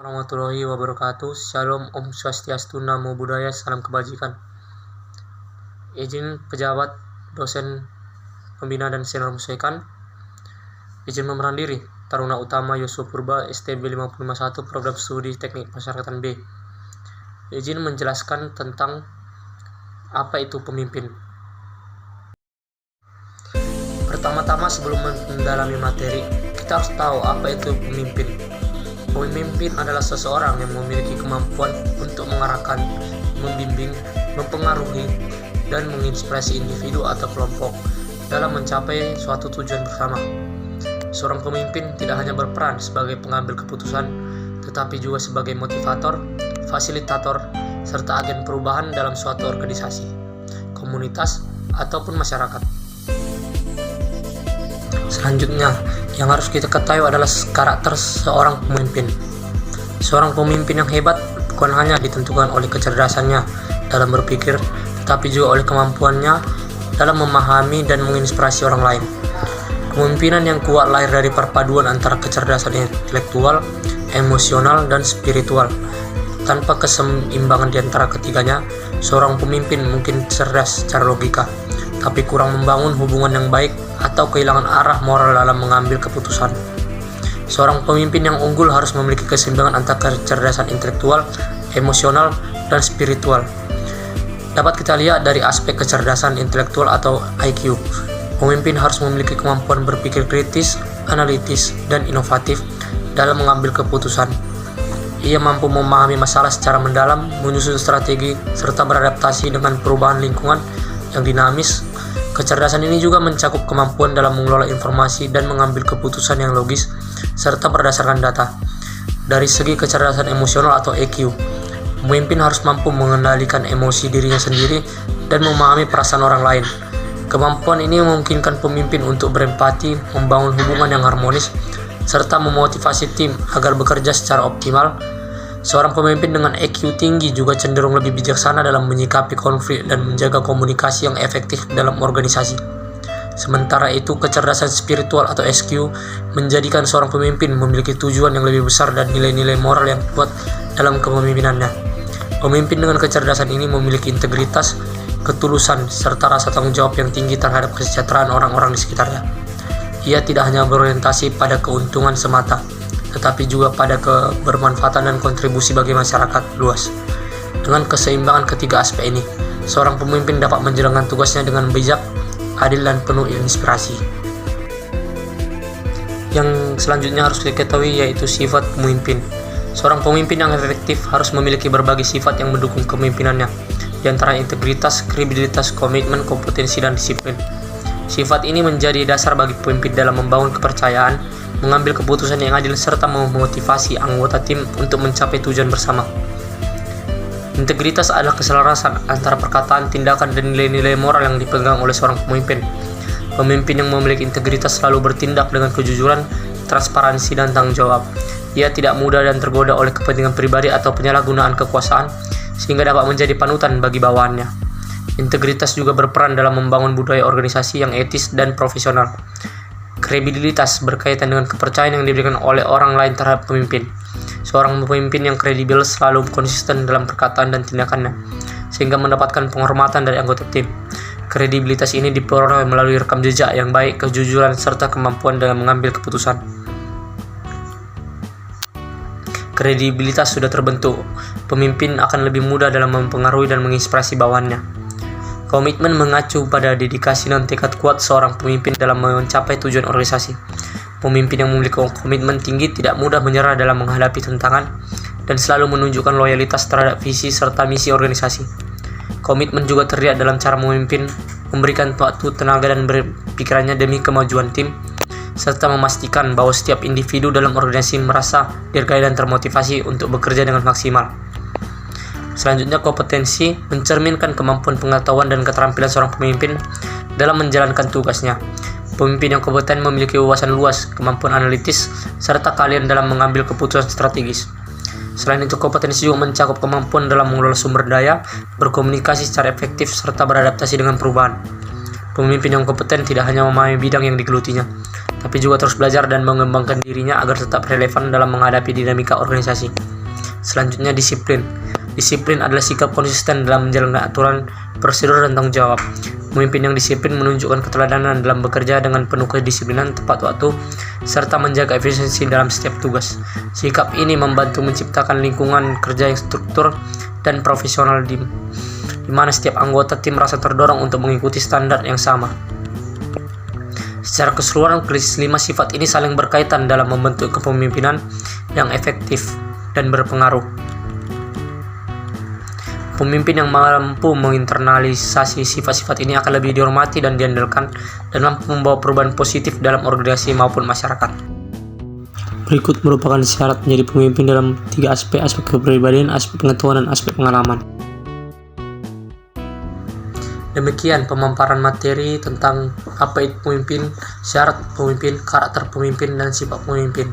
Warahmatullahi wabarakatuh. Shalom, Om Swastiastu, Namo Buddhaya, salam kebajikan. Izin pejabat, dosen, pembina dan senior musaikan. Izin memeran diri, Taruna Utama Yosua Purba, STB 551, Program Studi Teknik Masyarakatan B. Izin menjelaskan tentang apa itu pemimpin. Pertama-tama sebelum mendalami materi, kita harus tahu apa itu pemimpin. Pemimpin adalah seseorang yang memiliki kemampuan untuk mengarahkan, membimbing, mempengaruhi, dan menginspirasi individu atau kelompok dalam mencapai suatu tujuan bersama. Seorang pemimpin tidak hanya berperan sebagai pengambil keputusan, tetapi juga sebagai motivator, fasilitator, serta agen perubahan dalam suatu organisasi, komunitas, ataupun masyarakat. Selanjutnya, yang harus kita ketahui adalah karakter seorang pemimpin. Seorang pemimpin yang hebat bukan hanya ditentukan oleh kecerdasannya dalam berpikir, tetapi juga oleh kemampuannya dalam memahami dan menginspirasi orang lain. Kepemimpinan yang kuat lahir dari perpaduan antara kecerdasan intelektual, emosional, dan spiritual. Tanpa keseimbangan di antara ketiganya, seorang pemimpin mungkin cerdas secara logika, tapi kurang membangun hubungan yang baik atau kehilangan arah moral dalam mengambil keputusan. Seorang pemimpin yang unggul harus memiliki keseimbangan antara kecerdasan intelektual, emosional, dan spiritual. Dapat kita lihat dari aspek kecerdasan intelektual atau IQ. Pemimpin harus memiliki kemampuan berpikir kritis, analitis, dan inovatif dalam mengambil keputusan. Ia mampu memahami masalah secara mendalam, menyusun strategi, serta beradaptasi dengan perubahan lingkungan yang dinamis. Kecerdasan ini juga mencakup kemampuan dalam mengelola informasi dan mengambil keputusan yang logis, serta berdasarkan data. Dari segi kecerdasan emosional atau EQ, pemimpin harus mampu mengendalikan emosi dirinya sendiri dan memahami perasaan orang lain. Kemampuan ini memungkinkan pemimpin untuk berempati, membangun hubungan yang harmonis, serta memotivasi tim agar bekerja secara optimal. Seorang pemimpin dengan EQ tinggi juga cenderung lebih bijaksana dalam menyikapi konflik dan menjaga komunikasi yang efektif dalam organisasi. Sementara itu, kecerdasan spiritual atau SQ menjadikan seorang pemimpin memiliki tujuan yang lebih besar dan nilai-nilai moral yang kuat dalam kepemimpinannya. Pemimpin dengan kecerdasan ini memiliki integritas, ketulusan, serta rasa tanggung jawab yang tinggi terhadap kesejahteraan orang-orang di sekitarnya. Ia tidak hanya berorientasi pada keuntungan semata, tetapi juga pada kebermanfaatan dan kontribusi bagi masyarakat luas. Dengan keseimbangan ketiga aspek ini, seorang pemimpin dapat menjalankan tugasnya dengan bijak, adil, dan penuh inspirasi. Yang selanjutnya harus diketahui yaitu sifat pemimpin. Seorang pemimpin yang efektif harus memiliki berbagai sifat yang mendukung kepemimpinannya, di antara integritas, kredibilitas, komitmen, kompetensi, dan disiplin. Sifat ini menjadi dasar bagi pemimpin dalam membangun kepercayaan, mengambil keputusan yang adil, serta memotivasi anggota tim untuk mencapai tujuan bersama. Integritas adalah keselarasan antara perkataan, tindakan, dan nilai-nilai moral yang dipegang oleh seorang pemimpin. Pemimpin yang memiliki integritas selalu bertindak dengan kejujuran, transparansi, dan tanggung jawab. Ia tidak mudah dan tergoda oleh kepentingan pribadi atau penyalahgunaan kekuasaan, sehingga dapat menjadi panutan bagi bawahannya. Integritas juga berperan dalam membangun budaya organisasi yang etis dan profesional. Kredibilitas berkaitan dengan kepercayaan yang diberikan oleh orang lain terhadap pemimpin. Seorang pemimpin yang kredibel selalu konsisten dalam perkataan dan tindakannya, sehingga mendapatkan penghormatan dari anggota tim. Kredibilitas ini diperoleh melalui rekam jejak yang baik, kejujuran, serta kemampuan dalam mengambil keputusan. Kredibilitas sudah terbentuk, pemimpin akan lebih mudah dalam mempengaruhi dan menginspirasi bawahannya. Komitmen mengacu pada dedikasi dan tekad kuat seorang pemimpin dalam mencapai tujuan organisasi. Pemimpin yang memiliki komitmen tinggi tidak mudah menyerah dalam menghadapi tantangan dan selalu menunjukkan loyalitas terhadap visi serta misi organisasi. Komitmen juga terlihat dalam cara memimpin, memberikan waktu, tenaga, dan berpikirannya demi kemajuan tim, serta memastikan bahwa setiap individu dalam organisasi merasa dihargai dan termotivasi untuk bekerja dengan maksimal. Selanjutnya, kompetensi mencerminkan kemampuan pengetahuan dan keterampilan seorang pemimpin dalam menjalankan tugasnya. Pemimpin yang kompeten memiliki wawasan luas, kemampuan analitis, serta keahlian dalam mengambil keputusan strategis. Selain itu, kompetensi juga mencakup kemampuan dalam mengelola sumber daya, berkomunikasi secara efektif, serta beradaptasi dengan perubahan. Pemimpin yang kompeten tidak hanya memahami bidang yang digelutinya, tapi juga terus belajar dan mengembangkan dirinya agar tetap relevan dalam menghadapi dinamika organisasi. Selanjutnya, disiplin. Disiplin adalah sikap konsisten dalam menjalankan aturan, prosedur, dan tanggung jawab. Pemimpin yang disiplin menunjukkan keteladanan dalam bekerja dengan penuh kedisiplinan, tepat waktu, serta menjaga efisiensi dalam setiap tugas. Sikap ini membantu menciptakan lingkungan kerja yang struktur dan profesional di mana setiap anggota tim merasa terdorong untuk mengikuti standar yang sama. Secara keseluruhan, kelima sifat ini saling berkaitan dalam membentuk kepemimpinan yang efektif dan berpengaruh. Pemimpin yang mampu menginternalisasi sifat-sifat ini akan lebih dihormati dan diandalkan dalam membawa perubahan positif dalam organisasi maupun masyarakat. Berikut merupakan syarat menjadi pemimpin dalam 3 aspek: aspek kepribadian, aspek pengetahuan, dan aspek pengalaman. Demikian pemaparan materi tentang apa itu pemimpin, syarat pemimpin, karakter pemimpin, dan sifat pemimpin.